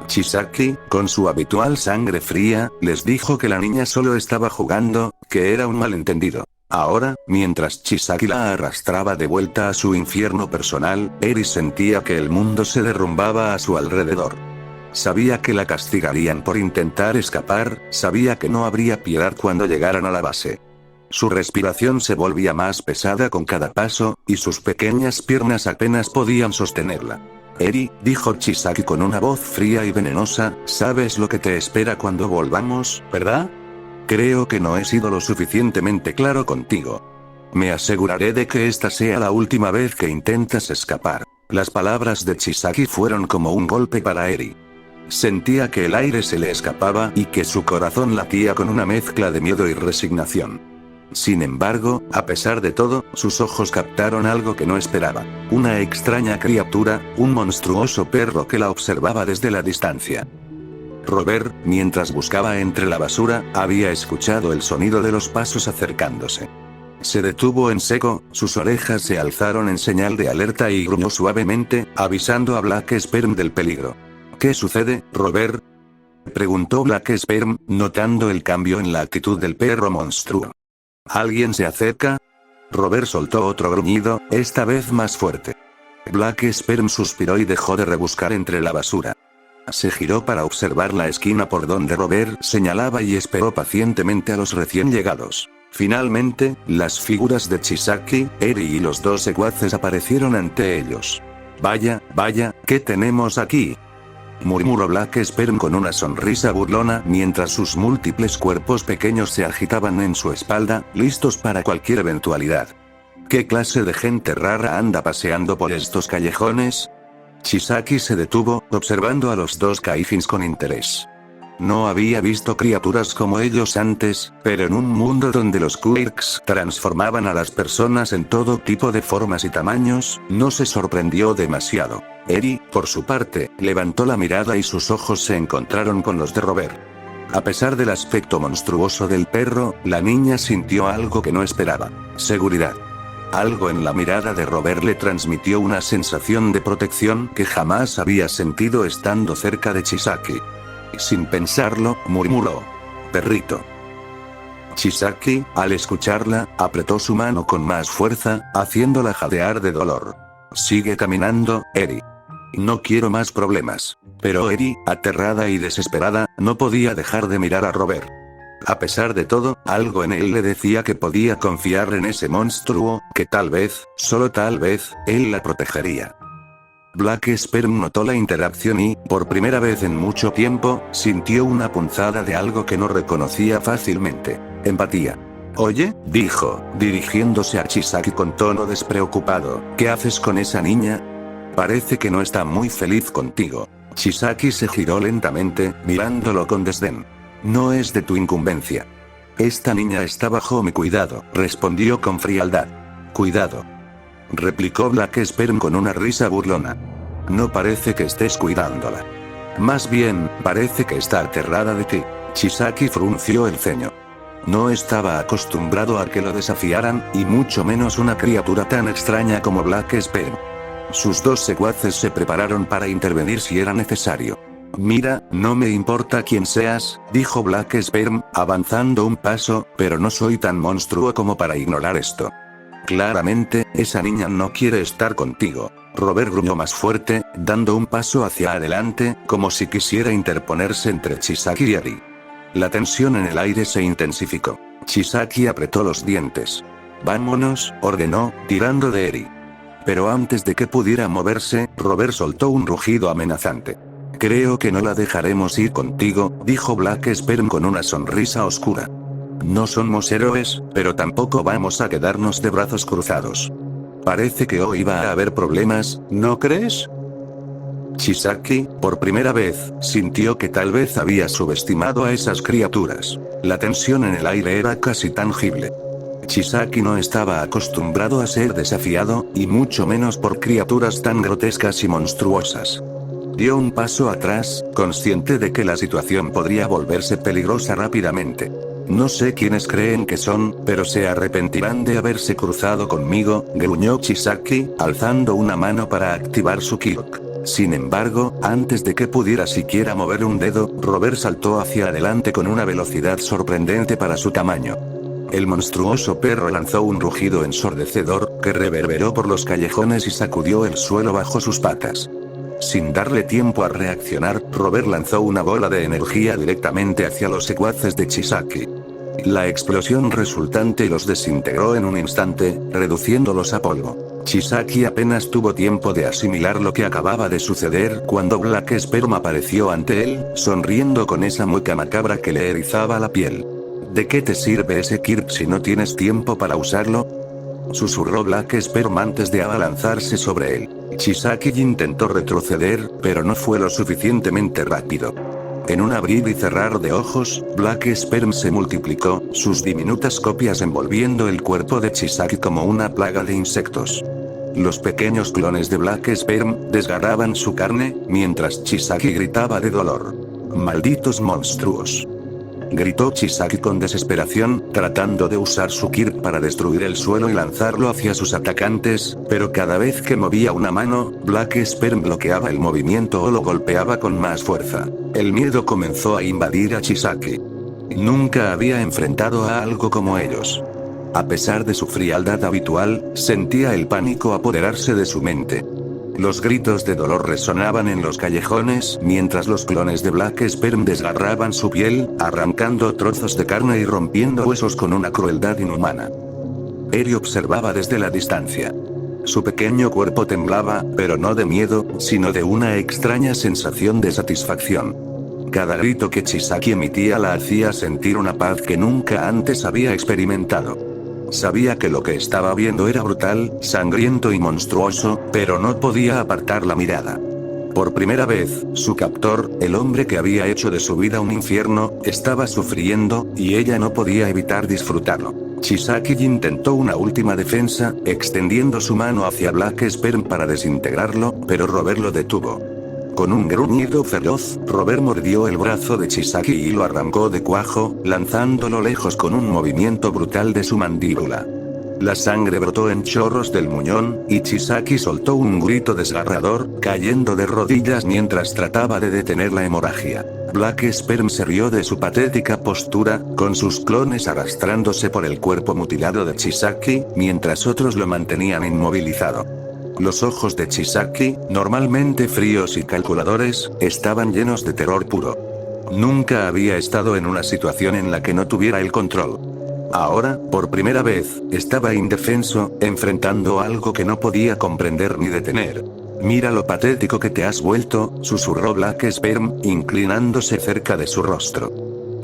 Chisaki, con su habitual sangre fría, les dijo que la niña solo estaba jugando, que era un malentendido. Ahora, mientras Chisaki la arrastraba de vuelta a su infierno personal, Eri sentía que el mundo se derrumbaba a su alrededor. Sabía que la castigarían por intentar escapar, sabía que no habría piedad cuando llegaran a la base. Su respiración se volvía más pesada con cada paso, y sus pequeñas piernas apenas podían sostenerla. Eri, dijo Chisaki con una voz fría y venenosa, ¿sabes lo que te espera cuando volvamos, verdad? Creo que no he sido lo suficientemente claro contigo. Me aseguraré de que esta sea la última vez que intentas escapar. Las palabras de Chisaki fueron como un golpe para Eri. Sentía que el aire se le escapaba y que su corazón latía con una mezcla de miedo y resignación. Sin embargo, a pesar de todo, sus ojos captaron algo que no esperaba. Una extraña criatura, un monstruoso perro que la observaba desde la distancia. Robert, mientras buscaba entre la basura, había escuchado el sonido de los pasos acercándose. Se detuvo en seco, sus orejas se alzaron en señal de alerta y gruñó suavemente, avisando a Black Sperm del peligro. ¿Qué sucede, Robert? Preguntó Black Sperm, notando el cambio en la actitud del perro monstruo. ¿Alguien se acerca? Robert soltó otro gruñido, esta vez más fuerte. Black Sperm suspiró y dejó de rebuscar entre la basura. Se giró para observar la esquina por donde Robert señalaba y esperó pacientemente a los recién llegados. Finalmente, las figuras de Chisaki, Eri y los 2 secuaces aparecieron ante ellos. Vaya, ¿qué tenemos aquí? Murmuró Black Sperm con una sonrisa burlona mientras sus múltiples cuerpos pequeños se agitaban en su espalda, listos para cualquier eventualidad. ¿Qué clase de gente rara anda paseando por estos callejones? Chisaki se detuvo, observando a los 2 kaijins con interés. No había visto criaturas como ellos antes, pero en un mundo donde los quirks transformaban a las personas en todo tipo de formas y tamaños, no se sorprendió demasiado. Eri, por su parte, levantó la mirada y sus ojos se encontraron con los de Robert. A pesar del aspecto monstruoso del perro, la niña sintió algo que no esperaba. Seguridad. Algo en la mirada de Robert le transmitió una sensación de protección que jamás había sentido estando cerca de Chisaki. Sin pensarlo, murmuró: perrito. Chisaki, al escucharla, apretó su mano con más fuerza, haciéndola jadear de dolor. Sigue caminando, Eri. No quiero más problemas. Pero Eri, aterrada y desesperada, no podía dejar de mirar a Robert. A pesar de todo, algo en él le decía que podía confiar en ese monstruo, que tal vez, solo tal vez, él la protegería. Black Sperm notó la interacción y, por primera vez en mucho tiempo, sintió una punzada de algo que no reconocía fácilmente: empatía. Oye, dijo, dirigiéndose a Chisaki con tono despreocupado, ¿qué haces con esa niña? Parece que no está muy feliz contigo. Chisaki se giró lentamente, mirándolo con desdén. No es de tu incumbencia. Esta niña está bajo mi cuidado, respondió con frialdad. ¿Cuidado?, replicó Black Sperm con una risa burlona. No parece que estés cuidándola. Más bien, parece que está aterrada de ti. Chisaki frunció el ceño. No estaba acostumbrado a que lo desafiaran, y mucho menos una criatura tan extraña como Black Sperm. Sus dos secuaces se prepararon para intervenir si era necesario. Mira, no me importa quién seas, dijo Black Sperm, avanzando un paso, pero no soy tan monstruo como para ignorar esto. Claramente, esa niña no quiere estar contigo. Robert gruñó más fuerte, dando un paso hacia adelante, como si quisiera interponerse entre Chisaki y Eri. La tensión en el aire se intensificó. Chisaki apretó los dientes. Vámonos, ordenó, tirando de Eri. Pero antes de que pudiera moverse, Robert soltó un rugido amenazante. Creo que no la dejaremos ir contigo, dijo Black Sperm con una sonrisa oscura. No somos héroes, pero tampoco vamos a quedarnos de brazos cruzados. Parece que hoy va a haber problemas, ¿no crees? Chisaki, por primera vez, sintió que tal vez había subestimado a esas criaturas. La tensión en el aire era casi tangible. Chisaki no estaba acostumbrado a ser desafiado, y mucho menos por criaturas tan grotescas y monstruosas. Dio un paso atrás, consciente de que la situación podría volverse peligrosa rápidamente. No sé quiénes creen que son, pero se arrepentirán de haberse cruzado conmigo, gruñó Chisaki, alzando una mano para activar su Kirk. Sin embargo, antes de que pudiera siquiera mover un dedo, Robert saltó hacia adelante con una velocidad sorprendente para su tamaño. El monstruoso perro lanzó un rugido ensordecedor, que reverberó por los callejones y sacudió el suelo bajo sus patas. Sin darle tiempo a reaccionar, Robert lanzó una bola de energía directamente hacia los secuaces de Chisaki. La explosión resultante los desintegró en un instante, reduciéndolos a polvo. Chisaki apenas tuvo tiempo de asimilar lo que acababa de suceder cuando Black Sperm apareció ante él, sonriendo con esa mueca macabra que le erizaba la piel. ¿De qué te sirve ese Kirk si no tienes tiempo para usarlo?, susurró Black Sperm antes de abalanzarse sobre él. Chisaki intentó retroceder, pero no fue lo suficientemente rápido. En un abrir y cerrar de ojos, Black Sperm se multiplicó, sus diminutas copias envolviendo el cuerpo de Chisaki como una plaga de insectos. Los pequeños clones de Black Sperm desgarraban su carne, mientras Chisaki gritaba de dolor. ¡Malditos monstruos!, gritó Chisaki con desesperación, tratando de usar su Kirk para destruir el suelo y lanzarlo hacia sus atacantes, pero cada vez que movía una mano, Black Sperm bloqueaba el movimiento o lo golpeaba con más fuerza. El miedo comenzó a invadir a Chisaki. Nunca había enfrentado a algo como ellos. A pesar de su frialdad habitual, sentía el pánico apoderarse de su mente. Los gritos de dolor resonaban en los callejones mientras los clones de Black Sperm desgarraban su piel, arrancando trozos de carne y rompiendo huesos con una crueldad inhumana. Eri observaba desde la distancia. Su pequeño cuerpo temblaba, pero no de miedo, sino de una extraña sensación de satisfacción. Cada grito que Chisaki emitía la hacía sentir una paz que nunca antes había experimentado. Sabía que lo que estaba viendo era brutal, sangriento y monstruoso, pero no podía apartar la mirada. Por primera vez, su captor, el hombre que había hecho de su vida un infierno, estaba sufriendo, y ella no podía evitar disfrutarlo. Chisaki intentó una última defensa, extendiendo su mano hacia Black Sperm para desintegrarlo, pero Robert lo detuvo. Con un gruñido feroz, Robert mordió el brazo de Chisaki y lo arrancó de cuajo, lanzándolo lejos con un movimiento brutal de su mandíbula. La sangre brotó en chorros del muñón, y Chisaki soltó un grito desgarrador, cayendo de rodillas mientras trataba de detener la hemorragia. Black Sperm se rió de su patética postura, con sus clones arrastrándose por el cuerpo mutilado de Chisaki, mientras otros lo mantenían inmovilizado. Los ojos de Chisaki, normalmente fríos y calculadores, estaban llenos de terror puro. Nunca había estado en una situación en la que no tuviera el control. Ahora, por primera vez, estaba indefenso, enfrentando algo que no podía comprender ni detener. «Mira lo patético que te has vuelto», susurró Black Sperm, inclinándose cerca de su rostro.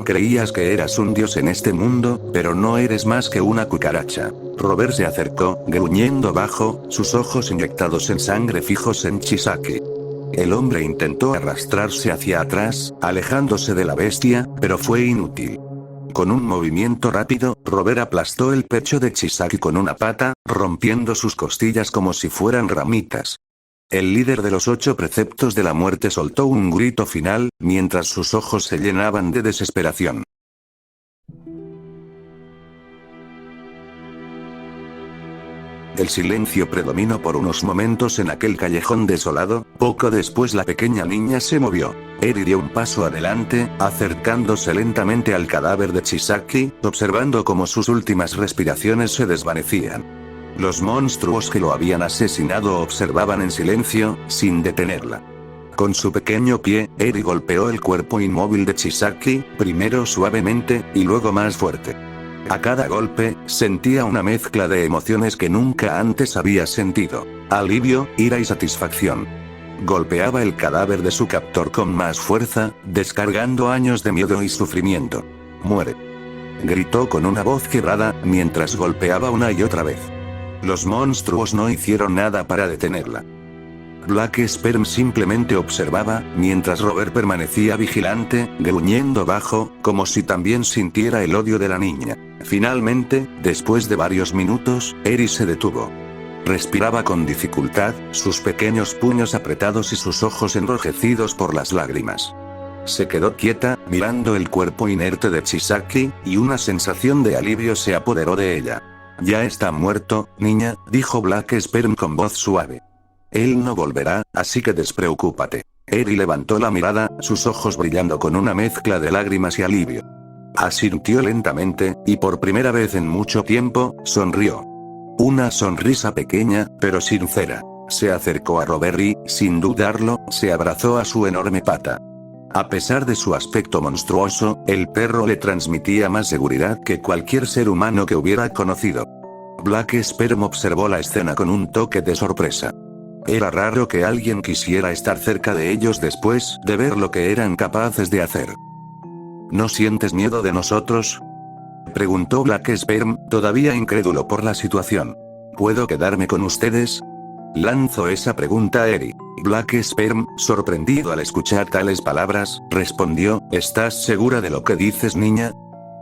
«Creías que eras un dios en este mundo, pero no eres más que una cucaracha». Robert se acercó, gruñendo bajo, sus ojos inyectados en sangre fijos en Chisaki. El hombre intentó arrastrarse hacia atrás, alejándose de la bestia, pero fue inútil. Con un movimiento rápido, Robert aplastó el pecho de Chisaki con una pata, rompiendo sus costillas como si fueran ramitas. El líder de los 8 preceptos de la muerte soltó un grito final, mientras sus ojos se llenaban de desesperación. El silencio predominó por unos momentos en aquel callejón desolado. Poco después la pequeña niña se movió. Eri dio un paso adelante, acercándose lentamente al cadáver de Chisaki, observando cómo sus últimas respiraciones se desvanecían. Los monstruos que lo habían asesinado observaban en silencio, sin detenerla. Con su pequeño pie, Eri golpeó el cuerpo inmóvil de Chisaki, primero suavemente, y luego más fuerte. A cada golpe, sentía una mezcla de emociones que nunca antes había sentido: alivio, ira y satisfacción. Golpeaba el cadáver de su captor con más fuerza, descargando años de miedo y sufrimiento. «Muere», gritó con una voz quebrada, mientras golpeaba una y otra vez. Los monstruos no hicieron nada para detenerla. Black Sperm simplemente observaba, mientras Robert permanecía vigilante, gruñendo bajo, como si también sintiera el odio de la niña. Finalmente, después de varios minutos, Eri se detuvo. Respiraba con dificultad, sus pequeños puños apretados y sus ojos enrojecidos por las lágrimas. Se quedó quieta, mirando el cuerpo inerte de Chisaki, y una sensación de alivio se apoderó de ella. «Ya está muerto, niña», dijo Black Sperm con voz suave. «Él no volverá, así que despreocúpate». Eri levantó la mirada, sus ojos brillando con una mezcla de lágrimas y alivio. Asintió lentamente, y por primera vez en mucho tiempo, sonrió. Una sonrisa pequeña, pero sincera. Se acercó a Robert y, sin dudarlo, se abrazó a su enorme pata. A pesar de su aspecto monstruoso, el perro le transmitía más seguridad que cualquier ser humano que hubiera conocido. Black Sperm observó la escena con un toque de sorpresa. Era raro que alguien quisiera estar cerca de ellos después de ver lo que eran capaces de hacer. ¿No sientes miedo de nosotros?, preguntó Black Sperm, todavía incrédulo por la situación. ¿Puedo quedarme con ustedes?, lanzó esa pregunta a Eri. Black Sperm, sorprendido al escuchar tales palabras, respondió: ¿Estás segura de lo que dices, niña?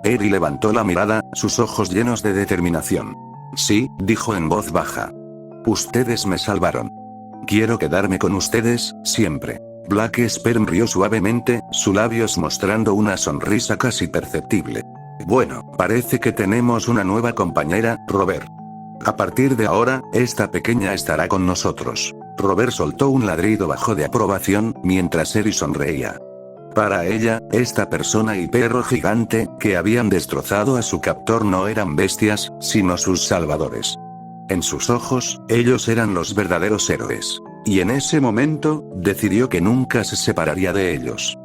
Eri levantó la mirada, sus ojos llenos de determinación. Sí, dijo en voz baja. Ustedes me salvaron. Quiero quedarme con ustedes, siempre. Black Sperm rió suavemente, sus labios mostrando una sonrisa casi perceptible. Bueno, parece que tenemos una nueva compañera, Robert. A partir de ahora, esta pequeña estará con nosotros. Robert soltó un ladrido bajo de aprobación, mientras Eri sonreía. Para ella, esta persona y perro gigante, que habían destrozado a su captor no eran bestias, sino sus salvadores. En sus ojos, ellos eran los verdaderos héroes. Y en ese momento, decidió que nunca se separaría de ellos.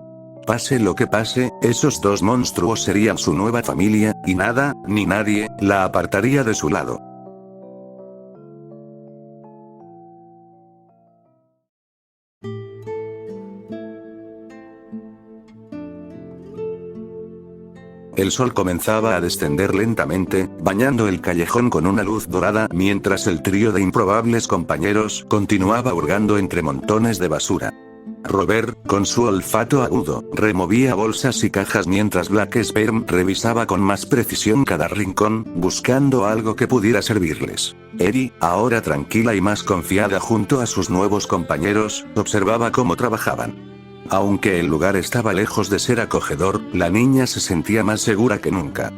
Pase lo que pase, esos dos monstruos serían su nueva familia, y nada, ni nadie, la apartaría de su lado. El sol comenzaba a descender lentamente, bañando el callejón con una luz dorada, mientras el trío de improbables compañeros continuaba hurgando entre montones de basura. Robert, con su olfato agudo, removía bolsas y cajas mientras Black Sperm revisaba con más precisión cada rincón, buscando algo que pudiera servirles. Eri, ahora tranquila y más confiada junto a sus nuevos compañeros, observaba cómo trabajaban. Aunque el lugar estaba lejos de ser acogedor, la niña se sentía más segura que nunca.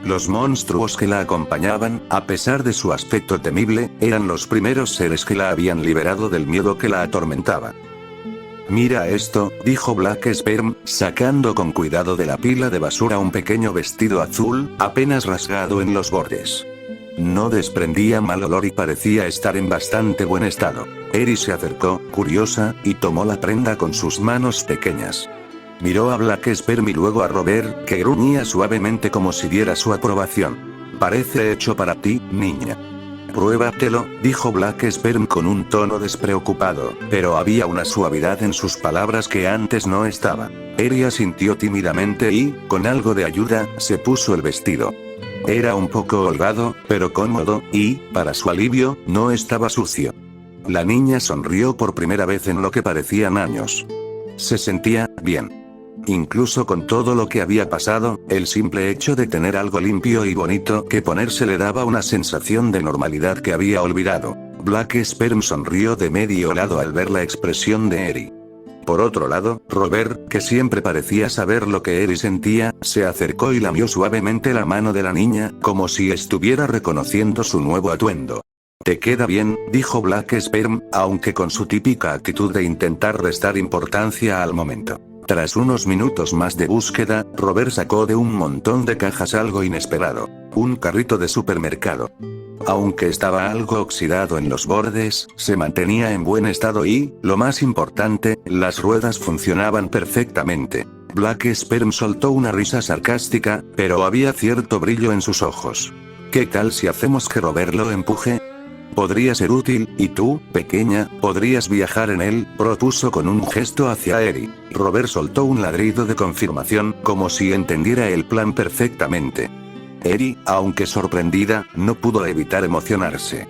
Los monstruos que la acompañaban, a pesar de su aspecto temible, eran los primeros seres que la habían liberado del miedo que la atormentaba. «Mira esto», dijo Black Sperm, sacando con cuidado de la pila de basura un pequeño vestido azul, apenas rasgado en los bordes. No desprendía mal olor y parecía estar en bastante buen estado. Eri se acercó, curiosa, y tomó la prenda con sus manos pequeñas. Miró a Black Sperm y luego a Robert, que gruñía suavemente como si diera su aprobación. «Parece hecho para ti, niña». «Pruébatelo», dijo Black Sperm con un tono despreocupado, pero había una suavidad en sus palabras que antes no estaba. Eri asintió tímidamente y, con algo de ayuda, se puso el vestido. Era un poco holgado, pero cómodo, y, para su alivio, no estaba sucio. La niña sonrió por primera vez en lo que parecían años. Se sentía bien. Incluso con todo lo que había pasado, el simple hecho de tener algo limpio y bonito que ponerse le daba una sensación de normalidad que había olvidado. Black Sperm sonrió de medio lado al ver la expresión de Eri. Por otro lado, Robert, que siempre parecía saber lo que Eri sentía, se acercó y lamió suavemente la mano de la niña, como si estuviera reconociendo su nuevo atuendo. «Te queda bien», dijo Black Sperm, aunque con su típica actitud de intentar restar importancia al momento. Tras unos minutos más de búsqueda, Robert sacó de un montón de cajas algo inesperado. Un carrito de supermercado. Aunque estaba algo oxidado en los bordes, se mantenía en buen estado y, lo más importante, las ruedas funcionaban perfectamente. Black Sperm soltó una risa sarcástica, pero había cierto brillo en sus ojos. «¿Qué tal si hacemos que Robert lo empuje? Podría ser útil, y tú, pequeña, podrías viajar en él», propuso con un gesto hacia Eri. Robert soltó un ladrido de confirmación, como si entendiera el plan perfectamente. Eri, aunque sorprendida, no pudo evitar emocionarse.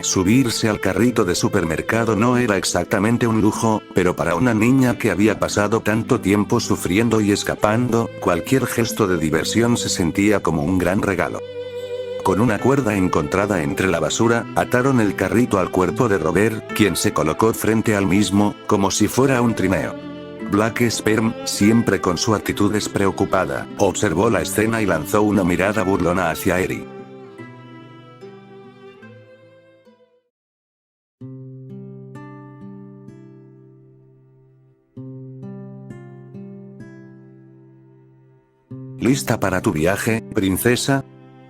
Subirse al carrito de supermercado no era exactamente un lujo, pero para una niña que había pasado tanto tiempo sufriendo y escapando, cualquier gesto de diversión se sentía como un gran regalo. Con una cuerda encontrada entre la basura, ataron el carrito al cuerpo de Robert, quien se colocó frente al mismo, como si fuera un trineo. Black Sperm, siempre con su actitud despreocupada, observó la escena y lanzó una mirada burlona hacia Eri. ¿Lista para tu viaje, princesa?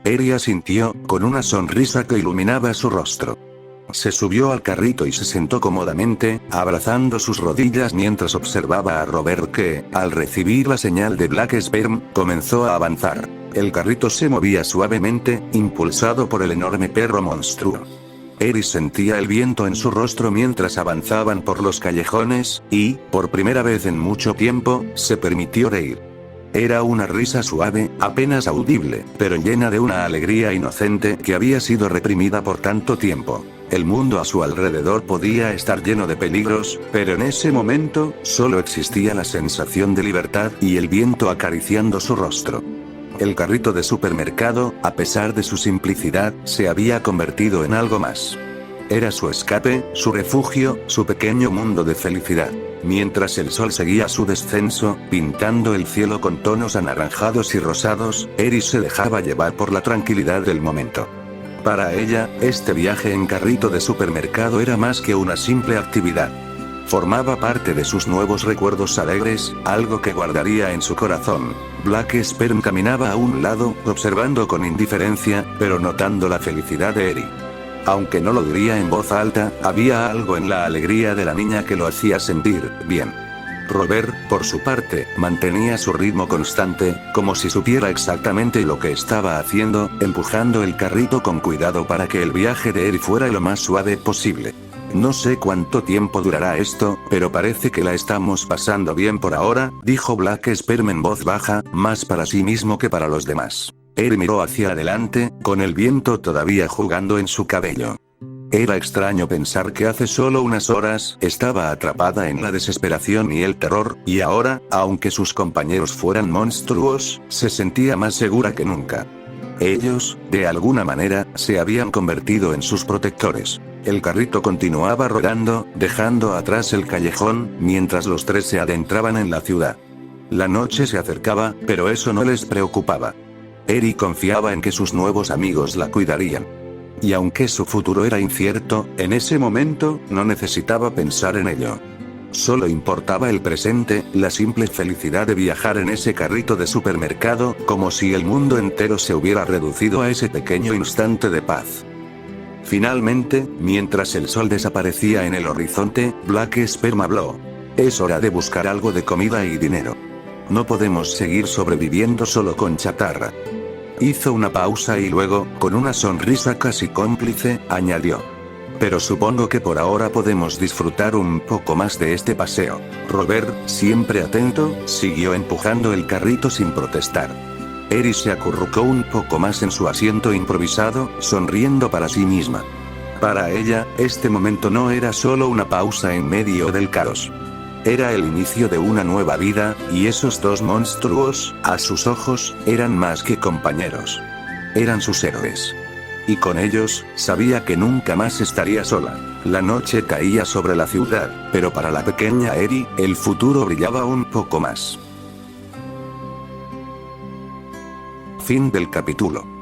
Eri asintió, con una sonrisa que iluminaba su rostro. Se subió al carrito y se sentó cómodamente, abrazando sus rodillas mientras observaba a Robert que, al recibir la señal de Black Sperm, comenzó a avanzar. El carrito se movía suavemente, impulsado por el enorme perro monstruo. Eri sentía el viento en su rostro mientras avanzaban por los callejones, y, por primera vez en mucho tiempo, se permitió reír. Era una risa suave, apenas audible, pero llena de una alegría inocente que había sido reprimida por tanto tiempo. El mundo a su alrededor podía estar lleno de peligros, pero en ese momento, solo existía la sensación de libertad y el viento acariciando su rostro. El carrito de supermercado, a pesar de su simplicidad, se había convertido en algo más. Era su escape, su refugio, su pequeño mundo de felicidad. Mientras el sol seguía su descenso, pintando el cielo con tonos anaranjados y rosados, Eri se dejaba llevar por la tranquilidad del momento. Para ella, este viaje en carrito de supermercado era más que una simple actividad. Formaba parte de sus nuevos recuerdos alegres, algo que guardaría en su corazón. Black Sperm caminaba a un lado, observando con indiferencia, pero notando la felicidad de Eri. Aunque no lo diría en voz alta, había algo en la alegría de la niña que lo hacía sentir bien. Robert, por su parte, mantenía su ritmo constante, como si supiera exactamente lo que estaba haciendo, empujando el carrito con cuidado para que el viaje de Eri fuera lo más suave posible. «No sé cuánto tiempo durará esto, pero parece que la estamos pasando bien por ahora», dijo Black Sperm en voz baja, más para sí mismo que para los demás. Eri miró hacia adelante, con el viento todavía jugando en su cabello. Era extraño pensar que hace solo unas horas estaba atrapada en la desesperación y el terror, y ahora, aunque sus compañeros fueran monstruos, se sentía más segura que nunca. Ellos, de alguna manera, se habían convertido en sus protectores. El carrito continuaba rodando, dejando atrás el callejón, mientras los tres se adentraban en la ciudad. La noche se acercaba, pero eso no les preocupaba. Eri confiaba en que sus nuevos amigos la cuidarían. Y aunque su futuro era incierto, en ese momento, no necesitaba pensar en ello. Solo importaba el presente, la simple felicidad de viajar en ese carrito de supermercado, como si el mundo entero se hubiera reducido a ese pequeño instante de paz. Finalmente, mientras el sol desaparecía en el horizonte, Black Sperm habló. Es hora de buscar algo de comida y dinero. No podemos seguir sobreviviendo solo con chatarra. Hizo una pausa y luego, con una sonrisa casi cómplice, añadió. Pero supongo que por ahora podemos disfrutar un poco más de este paseo. Robert, siempre atento, siguió empujando el carrito sin protestar. Eri se acurrucó un poco más en su asiento improvisado, sonriendo para sí misma. Para ella, este momento no era solo una pausa en medio del caos. Era el inicio de una nueva vida, y esos dos monstruos, a sus ojos, eran más que compañeros. Eran sus héroes. Y con ellos, sabía que nunca más estaría sola. La noche caía sobre la ciudad, pero para la pequeña Eri, el futuro brillaba un poco más. Fin del capítulo.